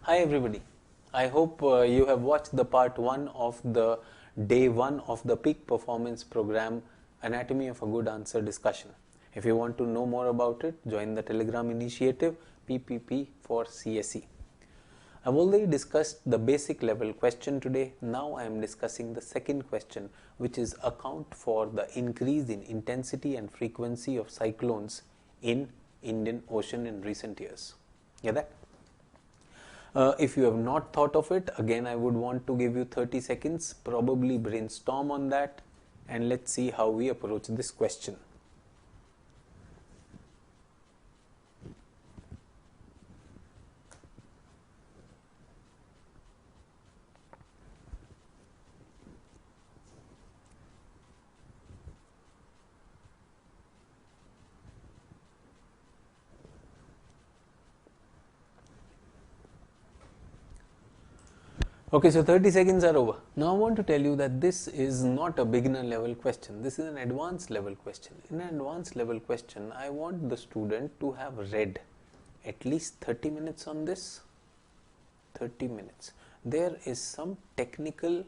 Hi everybody. I hope you have watched the part 1 of the day 1 of the peak performance program Anatomy of a Good Answer discussion. If you want to know more about it, join the Telegram initiative PPP for CSE. I've already discussed the basic level question today. Now I am discussing the second question, which is account for the increase in intensity and frequency of cyclones in Indian Ocean in recent years. Get that? If you have not thought of it, again I would want to give you 30 seconds, probably brainstorm on that, and let's see how we approach this question. Okay, so 30 seconds are over. Now I want to tell you that this is not a beginner level question. This is an advanced level question. In an advanced level question, I want the student to have read at least 30 minutes on this. 30 minutes. There is some technical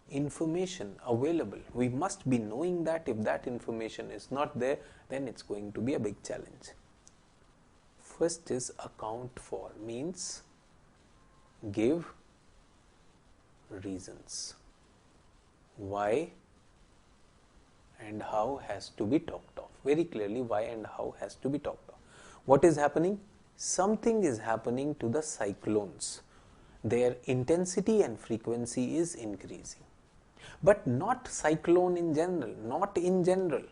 information available. We must be knowing that. If that information is not there, then it's going to be a big challenge. First is account for, means give reasons. Why and how has to be talked of. Very clearly, why and how has to be talked of. What is happening? Something is happening to the cyclones. Their intensity and frequency is increasing. But not cyclone in general, not in general,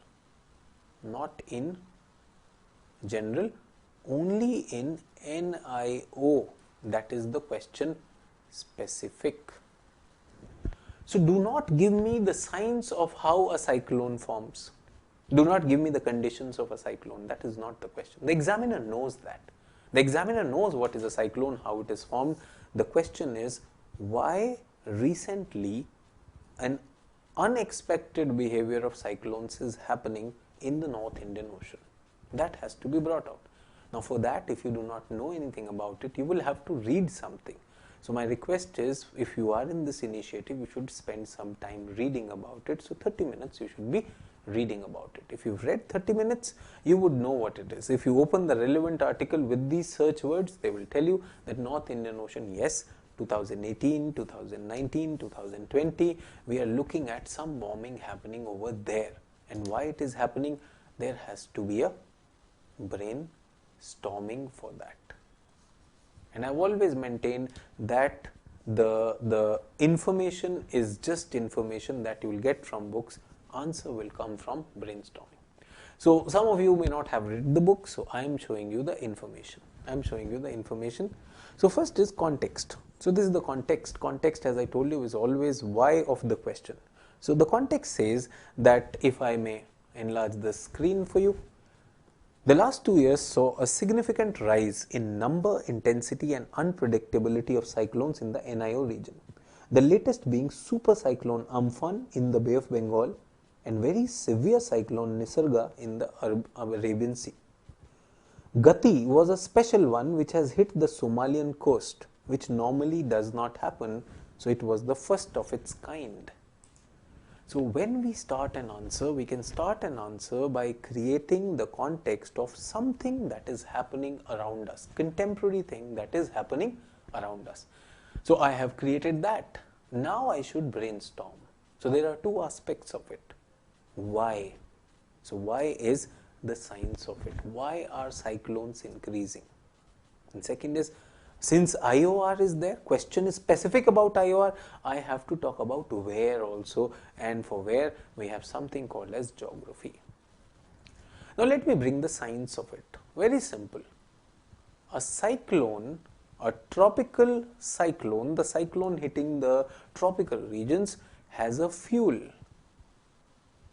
only in NIO. That is the question specific. So do not give me the science of how a cyclone forms. Do not give me the conditions of a cyclone. That is not the question. The examiner knows that. The examiner knows what is a cyclone, how it is formed. The question is, why recently an unexpected behavior of cyclones is happening in the North Indian Ocean. That has to be brought out. Now for that, if you do not know anything about it, you will have to read something. So my request is, if you are in this initiative, you should spend some time reading about it. So 30 minutes you should be reading about it. If you've read 30 minutes, you would know what it is. If you open the relevant article with these search words, they will tell you that North Indian Ocean, yes, 2018, 2019, 2020, we are looking at some warming happening over there. And why it is happening? There has to be a brainstorming for that. And I've always maintained that the information is just information that you will get from books. Answer will come from brainstorming. So some of you may not have read the book, so I am showing you the information. So first is context. So this is the context. Context, as I told you, is always why of the question. So the context says that, if I may enlarge the screen for you, the last 2 years saw a significant rise in number, intensity and unpredictability of cyclones in the NIO region. The latest being super cyclone Amphan in the Bay of Bengal and very severe cyclone Nisarga in the Arabian Sea. Gati was a special one which has hit the Somalian coast, which normally does not happen, so it was the first of its kind. So when we start an answer, we can start an answer by creating the context of something that is happening around us, contemporary thing that is happening around us. So I have created that. Now I should brainstorm. So there are two aspects of it. Why? So why is the science of it? Why are cyclones increasing? And second is, since IOR is there, question is specific about IOR, I have to talk about where also, and for where we have something called as geography. Now let me bring the science of it. Very simple. A cyclone, a tropical cyclone, the cyclone hitting the tropical regions, has a fuel.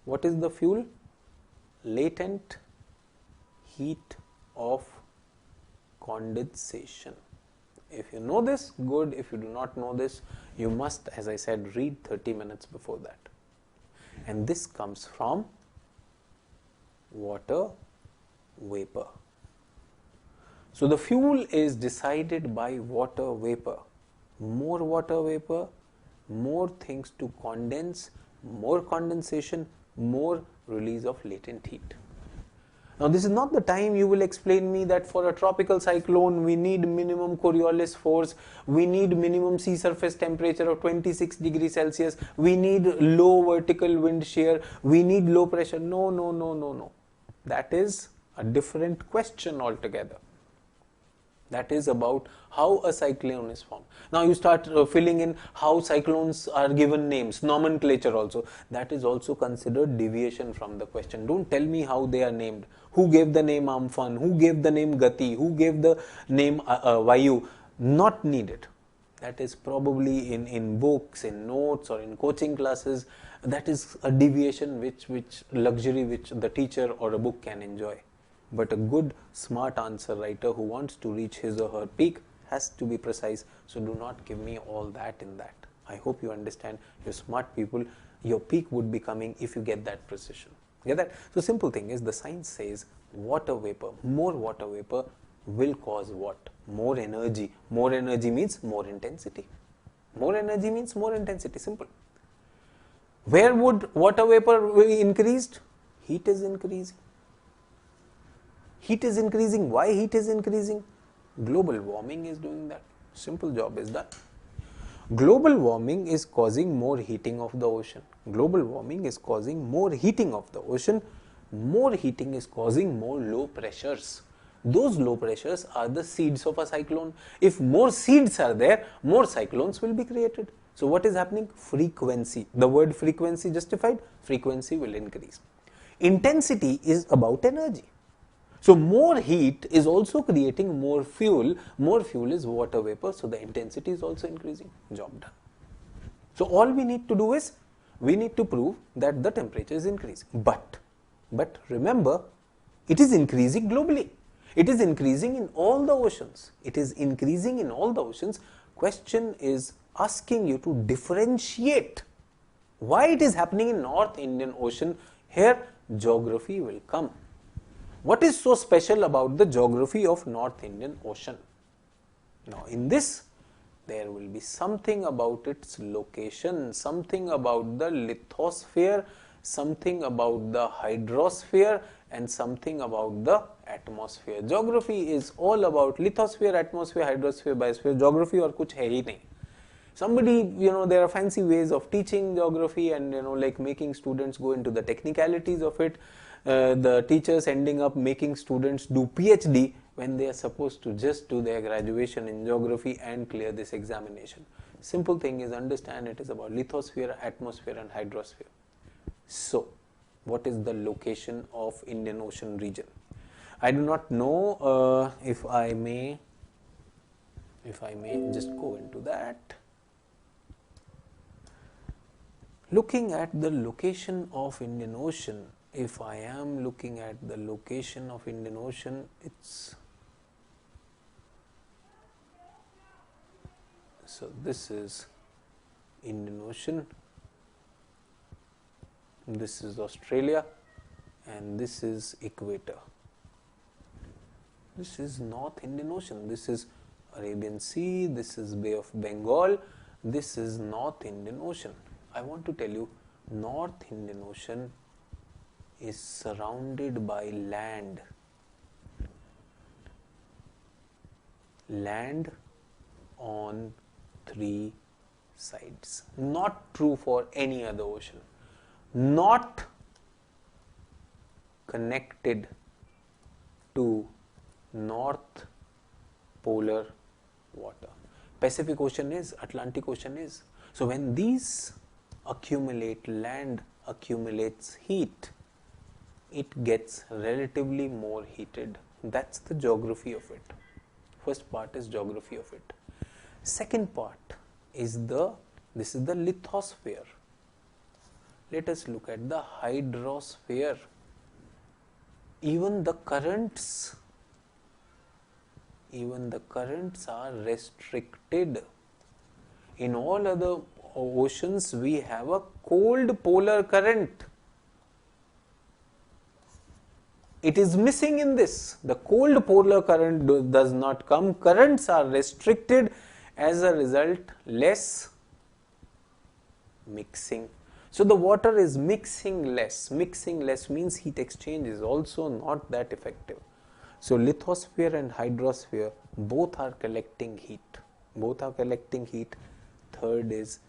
What is the fuel? Latent heat of condensation. If you know this, good. If you do not know this, you must, as I said, read 30 minutes before that. And this comes from water vapor. So the fuel is decided by water vapor. More water vapor, more things to condense, more condensation, more release of latent heat. Now this is not the time you will explain me that for a tropical cyclone we need minimum Coriolis force, we need minimum sea surface temperature of 26 degrees Celsius, we need low vertical wind shear, we need low pressure. No, no, no, no, no. That is a different question altogether. That is about how a cyclone is formed. Now you start filling in how cyclones are given names, nomenclature also. That is also considered deviation from the question. Don't tell me how they are named. Who gave the name Amphan? Who gave the name Gati? Who gave the name Vayu? Not needed. That is probably in books, in notes or in coaching classes. That is a deviation which luxury which the teacher or a book can enjoy. But a good, smart answer writer who wants to reach his or her peak has to be precise. So do not give me all that in that. I hope you understand. You're smart people. Your peak would be coming if you get that precision. Get that? So simple thing is the science says water vapor, more water vapor will cause what? More energy. More energy means more intensity. More energy means more intensity. Simple. Where would water vapor be increased? Heat is increasing. Heat is increasing. Why heat is increasing? Global warming is doing that. Simple job is done. Global warming is causing more heating of the ocean. Global warming is causing more heating of the ocean. More heating is causing more low pressures. Those low pressures are the seeds of a cyclone. If more seeds are there, more cyclones will be created. So what is happening? Frequency. The word frequency justified, frequency will increase. Intensity is about energy. So more heat is also creating more fuel. More fuel is water vapor, so the intensity is also increasing. Job done. So all we need to do is, we need to prove that the temperature is increasing. But remember, it is increasing globally. It is increasing in all the oceans. It is increasing in all the oceans. Question is asking you to differentiate why it is happening in North Indian Ocean. Here, geography will come. What is so special about the geography of North Indian Ocean? Now in this, there will be something about its location, something about the lithosphere, something about the hydrosphere, and something about the atmosphere. Geography is all about lithosphere, atmosphere, hydrosphere, biosphere. Geography और कुछ है ही नहीं. Somebody, there are fancy ways of teaching geography and, like making students go into the technicalities of it. The teachers ending up making students do PhD when they are supposed to just do their graduation in geography and clear this examination. Simple thing is understand it is about lithosphere, atmosphere and hydrosphere. So, what is the location of Indian Ocean region? I do not know. If I may just go into that. Looking at the location of Indian Ocean, if I am looking at the location of Indian Ocean, so this is Indian Ocean, this is Australia, and this is equator. This is North Indian Ocean, this is Arabian Sea, this is Bay of Bengal, this is North Indian Ocean. I want to tell you, North Indian Ocean is surrounded by land. Land on three sides. Not true for any other ocean. Not connected to North Polar water. Pacific Ocean is, Atlantic Ocean is. So when these accumulate, land accumulates heat, it gets relatively more heated. That's the geography of it. First part is geography of it. Second part is this is the lithosphere. Let us look at the hydrosphere. Even the currents are restricted. In all other oceans, we have a cold polar current. it is missing in this. The cold polar current does not come. Currents are restricted. As a result, less mixing. So the water is mixing less. Mixing less means heat exchange is also not that effective. So lithosphere and hydrosphere both are collecting heat. Both are collecting heat. Third is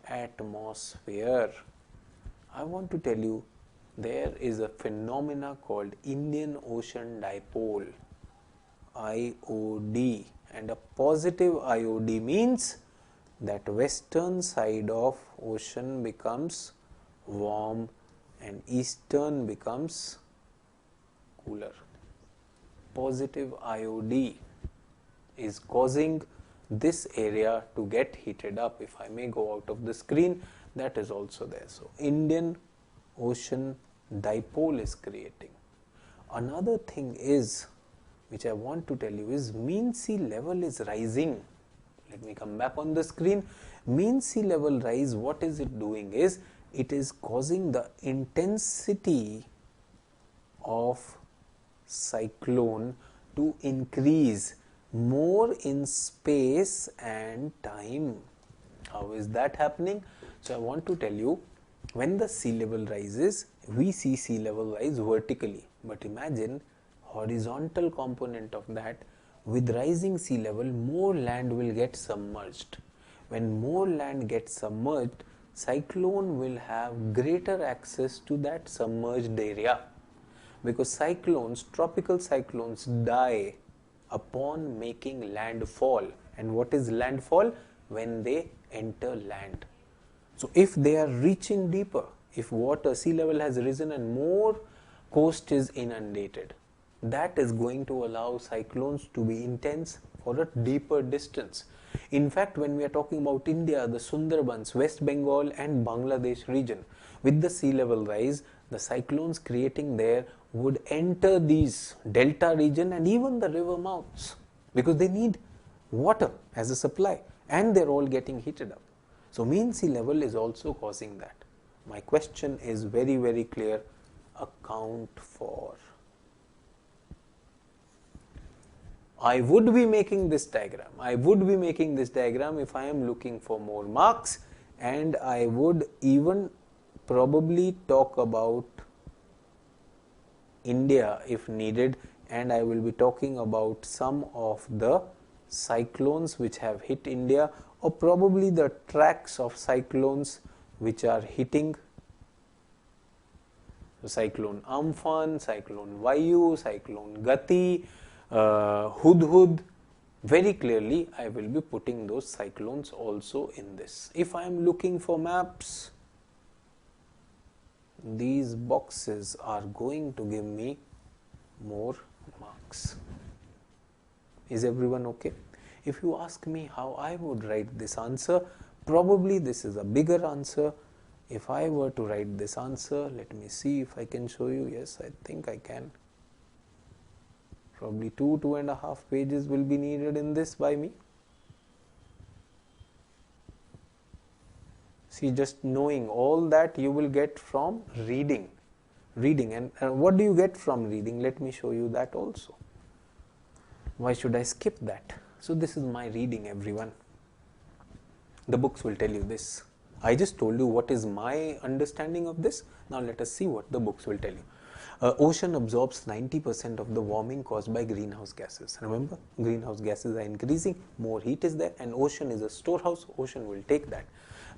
atmosphere. I want to tell you there is a phenomena called Indian Ocean Dipole, IOD, and a positive IOD means that western side of ocean becomes warm and eastern becomes cooler. Positive IOD is causing this area to get heated up. If I may go out of the screen, that is also there. So Indian Ocean Dipole is creating. Another thing is, which I want to tell you, is mean sea level is rising. Let me come back on the screen. Mean sea level rise, what is it doing is, it is causing the intensity of cyclone to increase more in space and time. How is that happening? So I want to tell you, when the sea level rises, we see sea level rise vertically, but imagine horizontal component of that. With rising sea level, more land will get submerged. When more land gets submerged, cyclone will have greater access to that submerged area, because cyclones, tropical cyclones, die upon making landfall. And what is landfall? When they enter land. So if they are reaching deeper, if water, sea level has risen and more coast is inundated, that is going to allow cyclones to be intense for a deeper distance. In fact, when we are talking about India, the Sundarbans, West Bengal and Bangladesh region, with the sea level rise, the cyclones creating there would enter these delta region and even the river mouths, because they need water as a supply and they're all getting heated up. So mean sea level is also causing that. My question is very, very clear. Account for. I would be making this diagram. I would be making this diagram if I am looking for more marks, and I would even probably talk about India if needed, and I will be talking about some of the cyclones which have hit India, or probably the tracks of cyclones which are hitting. So cyclone Amphan, cyclone Vayu, cyclone Gati, Hudhud. Very clearly I will be putting those cyclones also in this. If I am looking for maps, these boxes are going to give me more marks. Is everyone okay? If you ask me how I would write this answer, probably this is a bigger answer. If I were to write this answer, let me see if I can show you. Yes, I think I can. Probably 2.5 pages will be needed in this by me. See, just knowing all that you will get from reading. And what do you get from reading? Let me show you that also. Why should I skip that? So this is my reading, everyone. The books will tell you this. I just told you what is my understanding of this. Now let us see what the books will tell you. Ocean absorbs 90% of the warming caused by greenhouse gases. Remember, greenhouse gases are increasing, more heat is there, and ocean is a storehouse. Ocean will take that.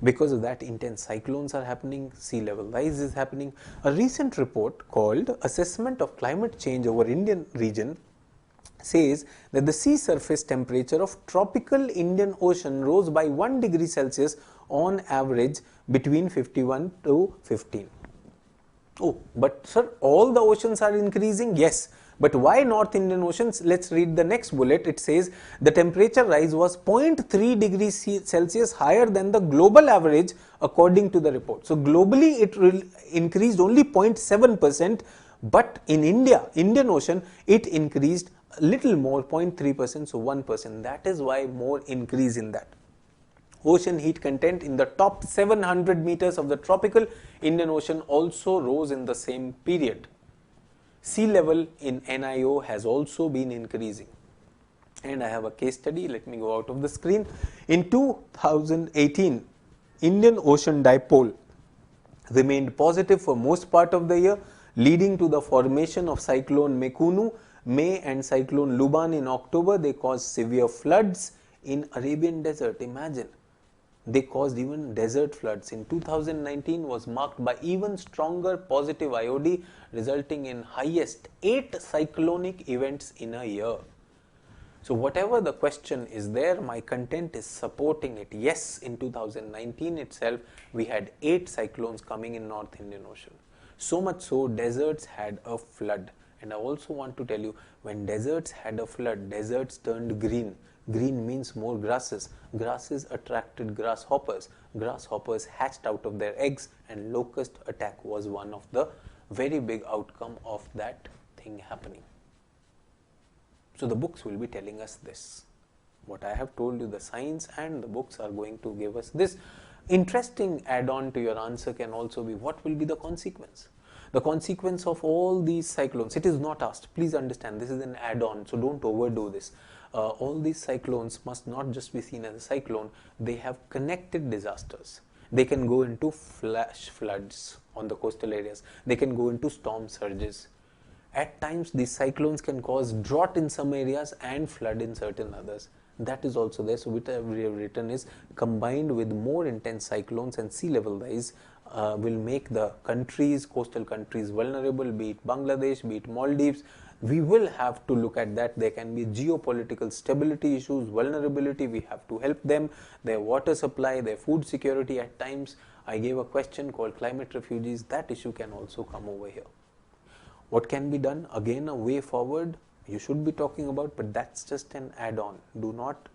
Because of that, intense cyclones are happening, sea level rise is happening. A recent report called Assessment of Climate Change over Indian Region says that the sea surface temperature of tropical Indian Ocean rose by 1 degree Celsius on average between 51 to 15. Oh, but sir, all the oceans are increasing? Yes. But why North Indian Oceans? Let's read the next bullet. It says the temperature rise was 0.3 degrees Celsius higher than the global average according to the report. So globally it increased only 0.7%, but in Indian Ocean, it increased a little more, 0.3%, so 1%. That is why more increase in that. Ocean heat content in the top 700 meters of the tropical Indian Ocean also rose in the same period. Sea level in NIO has also been increasing. And I have a case study. Let me go out of the screen. In 2018, Indian Ocean dipole remained positive for most part of the year, leading to the formation of cyclone Mekunu, May, and cyclone Luban in October. They caused severe floods in Arabian desert. Imagine, they caused even desert floods. In 2019 was marked by even stronger positive IOD, resulting in highest 8 cyclonic events in a year. So whatever the question is there, my content is supporting it. Yes, in 2019 itself, we had 8 cyclones coming in North Indian Ocean. So much so, deserts had a flood. And I also want to tell you, when deserts had a flood, deserts turned green. Green means more grasses. Grasses attracted grasshoppers. Grasshoppers hatched out of their eggs, and locust attack was one of the very big outcome of that thing happening. So the books will be telling us this. What I have told you, the science and the books are going to give us this. Interesting add-on to your answer can also be, what will be the consequence? The consequence of all these cyclones, it is not asked. Please understand, this is an add-on, so don't overdo this. All these cyclones must not just be seen as a cyclone. They have connected disasters. They can go into flash floods on the coastal areas. They can go into storm surges. At times, these cyclones can cause drought in some areas and flood in certain others. That is also there. So what we have written is, combined with more intense cyclones and sea level rise, will make the countries, coastal countries, vulnerable, be it Bangladesh, be it Maldives. We will have to look at that. There can be geopolitical stability issues, vulnerability. We have to help them, their water supply, their food security at times. I gave a question called climate refugees. That issue can also come over here. What can be done? Again, a way forward you should be talking about, but that's just an add-on. Do not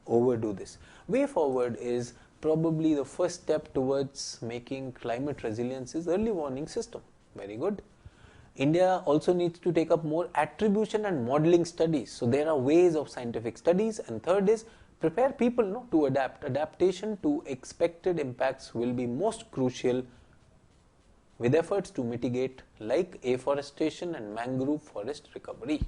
overdo this. Way forward is probably the first step towards making climate resilience is early warning system. Very good. India also needs to take up more attribution and modeling studies. So there are ways of scientific studies. And third is, prepare people to adapt. Adaptation to expected impacts will be most crucial, with efforts to mitigate like afforestation and mangrove forest recovery.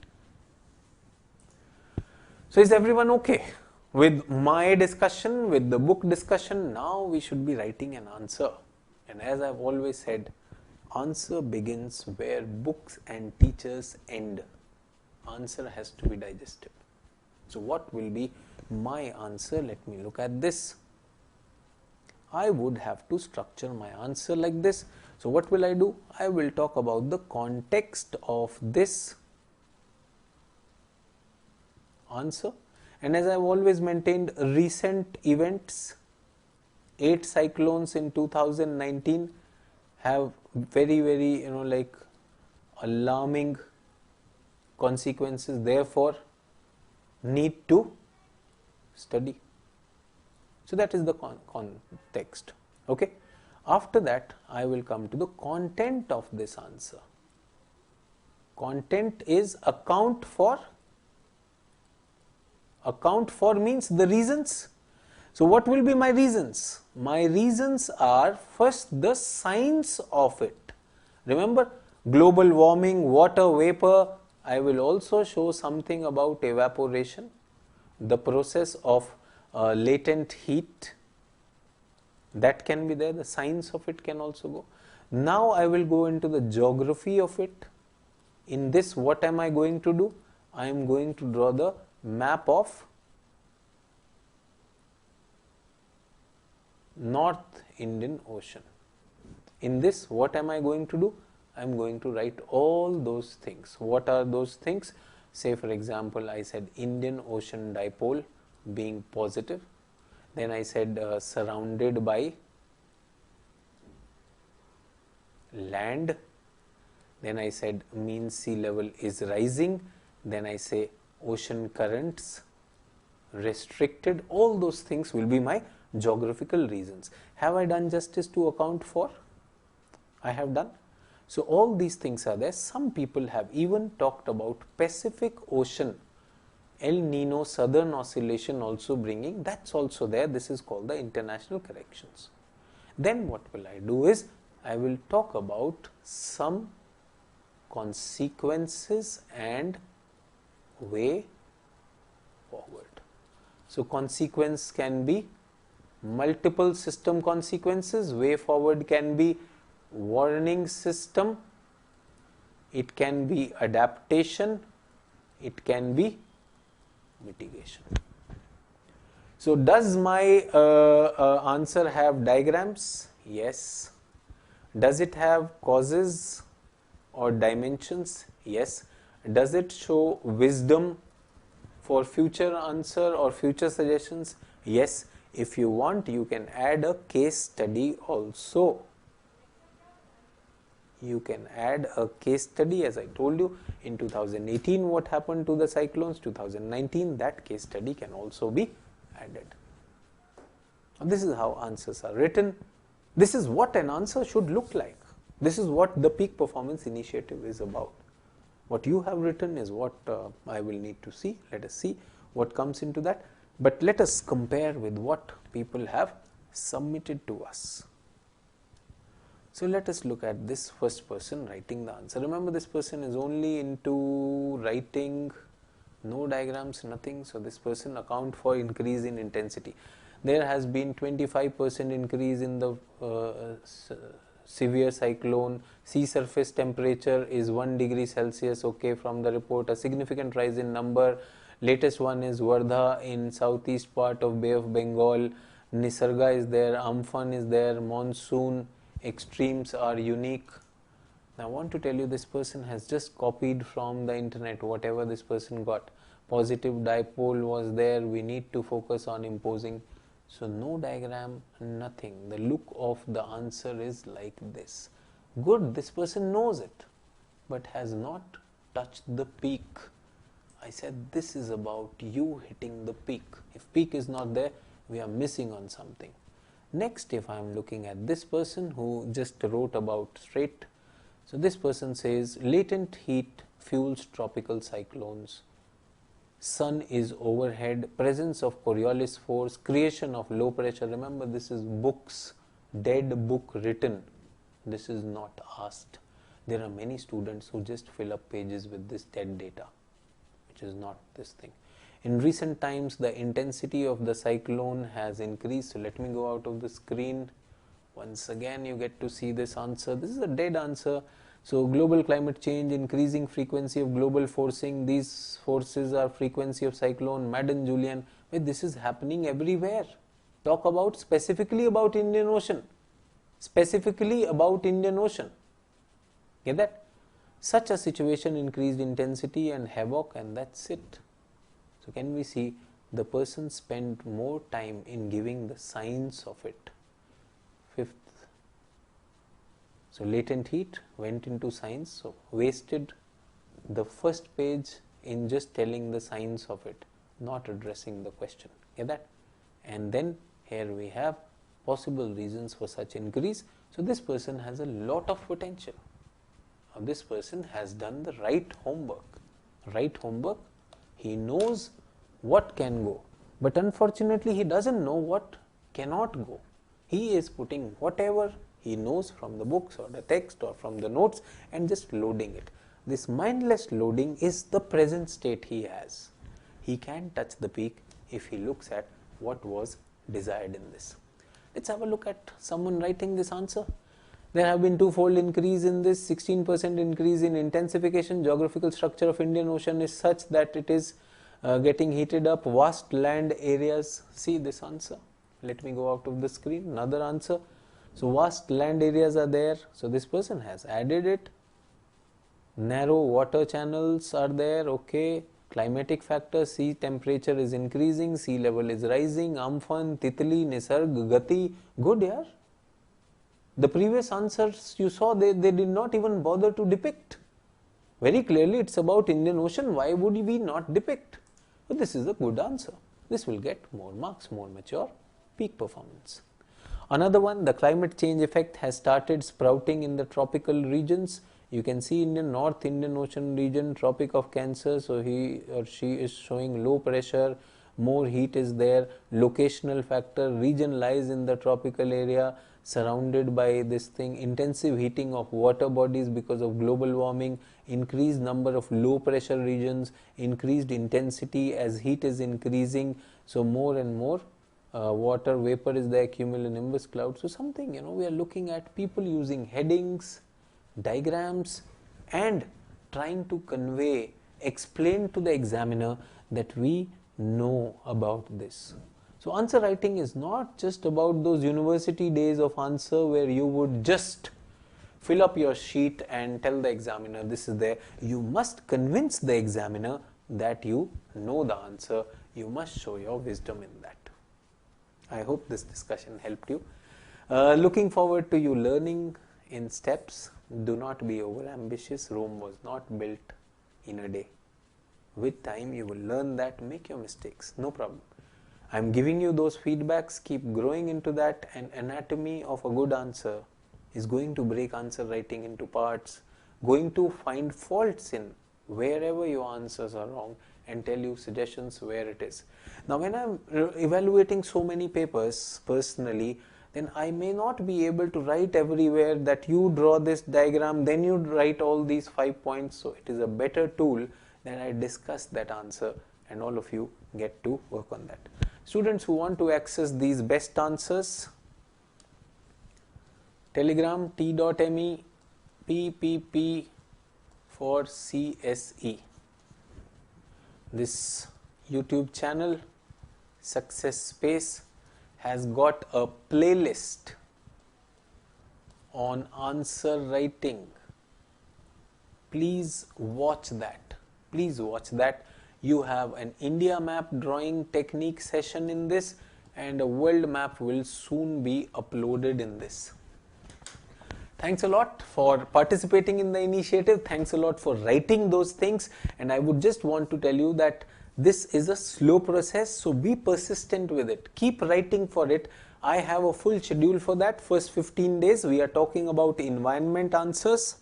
So is everyone okay with my discussion, with the book discussion? Now we should be writing an answer. And as I've always said, answer begins where books and teachers end. Answer has to be digested. So what will be my answer? Let me look at this. I would have to structure my answer like this. So what will I do? I will talk about the context of this answer. And as I've always maintained, recent events, 8 cyclones in 2019 have very, alarming consequences. Therefore, need to study. So that is the context. Okay. After that, I will come to the content of this answer. Content is account for. Account for means the reasons. So what will be my reasons? My reasons are, first, the science of it. Remember, global warming, water vapor. I will also show something about evaporation, the process of latent heat. That can be there. The science of it can also go. Now I will go into the geography of it. In this, what am I going to do? I am going to draw the map of North Indian Ocean. In this, what am I going to do? I am going to write all those things. What are those things? Say, for example, I said Indian Ocean dipole being positive. Then I said surrounded by land. Then I said mean sea level is rising. Then I say ocean currents restricted. All those things will be my geographical reasons. Have I done justice to account for? I have done. So all these things are there. Some people have even talked about Pacific Ocean, El Nino southern oscillation also bringing, that's also there. This is called the international corrections. Then what will I do is, I will talk about some consequences and way forward. So consequence can be multiple system consequences, way forward can be warning system, it can be adaptation, it can be mitigation. So does my answer have diagrams? Yes. Does it have causes or dimensions? Yes. Does it show wisdom for future answer or future suggestions? Yes. If you want, you can add a case study also. You can add a case study, as I told you, in 2018 what happened to the cyclones, 2019, that case study can also be added. This is how answers are written. This is what an answer should look like. This is what the Peak Performance Initiative is about. What you have written is what I will need to see. Let us see what comes into that. But let us compare with what people have submitted to us. So let us look at this first person writing the answer. Remember, this person is only into writing, no diagrams, nothing. So this person account for increase in intensity. There has been 25% increase in the severe cyclone. Sea surface temperature is 1 degree Celsius, okay, from the report. A significant rise in number. Latest one is Wardha in southeast part of Bay of Bengal. Nisarga is there, Amphan is there, monsoon extremes are unique. Now I want to tell you, this person has just copied from the internet whatever this person got. Positive dipole was there, we need to focus on imposing. So no diagram, nothing. The look of the answer is like this. Good, this person knows it, but has not touched the peak. I said this is about you hitting the peak. If peak is not there, we are missing on something. Next, if I am looking at this person who just wrote about straight, so this person says latent heat fuels tropical cyclones, sun is overhead, presence of Coriolis force, creation of low pressure. Remember, this is books, dead book written. This is not asked. There are many students who just fill up pages with this dead data, which is not this thing. In recent times, the intensity of the cyclone has increased. So let me go out of the screen. Once again, you get to see this answer. This is a dead answer. So global climate change, increasing frequency of global forcing. These forces are frequency of cyclone. Madden Julian, wait, this is happening everywhere. Talk about specifically about Indian Ocean. Specifically about Indian Ocean. Get that? Such a situation increased intensity and havoc, and that's it. So can we see the person spent more time in giving the signs of it. Fifth, so latent heat went into signs, so wasted the first page in just telling the signs of it, not addressing the question. Get that? And then here we have possible reasons for such increase. So this person has a lot of potential. Now this person has done the right homework. Right homework. He knows what can go, but unfortunately he doesn't know what cannot go. He is putting whatever he knows from the books or the text or from the notes and just loading it. This mindless loading is the present state he has. He can touch the peak if he looks at what was desired in this. Let's have a look at someone writing this answer. There have been twofold increase in this, 16% increase in intensification. Geographical structure of Indian Ocean is such that it is getting heated up. Vast land areas. See this answer. Let me go out of the screen. Another answer. So vast land areas are there. So this person has added it. Narrow water channels are there. Okay. Climatic factors. Sea temperature is increasing. Sea level is rising. Amphan, Titli, Nisarg, Gati. Good, yaar. The previous answers you saw, they did not even bother to depict. Very clearly it's about Indian Ocean. Why would we not depict? But this is a good answer. This will get more marks, more mature, peak performance. Another one, the climate change effect has started sprouting in the tropical regions. You can see in the North Indian Ocean region, Tropic of Cancer. So he or she is showing low pressure, more heat is there. Locational factor, region lies in the tropical area, surrounded by this thing, intensive heating of water bodies because of global warming, increased number of low pressure regions, increased intensity as heat is increasing, so more and more water vapor is there, cumulonimbus cloud. So something, we are looking at people using headings, diagrams, and trying to explain to the examiner that we know about this. So answer writing is not just about those university days of answer where you would just fill up your sheet and tell the examiner this is there. You must convince the examiner that you know the answer. You must show your wisdom in that. I hope this discussion helped you. Looking forward to you learning in steps. Do not be over ambitious. Rome was not built in a day. With time you will learn that, make your mistakes, no problem. I am giving you those feedbacks, keep growing into that, and anatomy of a good answer is going to break answer writing into parts, going to find faults in wherever your answers are wrong and tell you suggestions where it is. Now when I am evaluating so many papers personally, then I may not be able to write everywhere that you draw this diagram, then you write all these 5 points. So it is a better tool that I discuss that answer and all of you get to work on that. Students who want to access these best answers, Telegram t.me PPP for CSE. This YouTube channel, Success Space, has got a playlist on answer writing. Please watch that. Please watch that. You have an India map drawing technique session in this, and a world map will soon be uploaded in this. Thanks a lot for participating in the initiative. Thanks a lot for writing those things. And I would just want to tell you that this is a slow process, so be persistent with it. Keep writing for it. I have a full schedule for that. First 15 days we are talking about environment answers.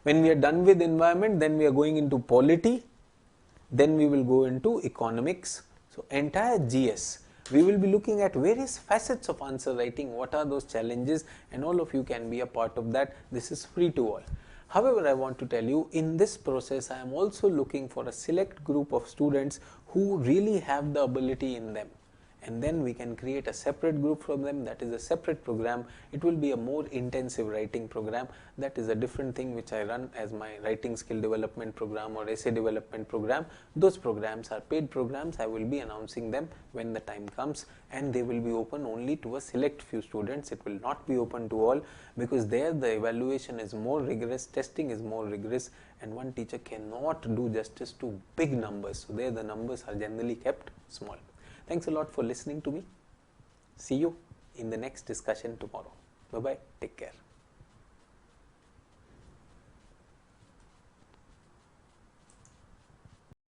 When we are done with environment, then we are going into polity. Then we will go into economics. So entire GS. We will be looking at various facets of answer writing, what are those challenges, and all of you can be a part of that. This is free to all. However, I want to tell you, in this process, I am also looking for a select group of students who really have the ability in them. And then we can create a separate group from them. That is a separate program. It will be a more intensive writing program. That is a different thing which I run as my writing skill development program or essay development program. Those programs are paid programs. I will be announcing them when the time comes, and they will be open only to a select few students. It will not be open to all, because there the evaluation is more rigorous, testing is more rigorous, and one teacher cannot do justice to big numbers. So there the numbers are generally kept small. Thanks a lot for listening to me. See you in the next discussion tomorrow. Bye-bye. Take care.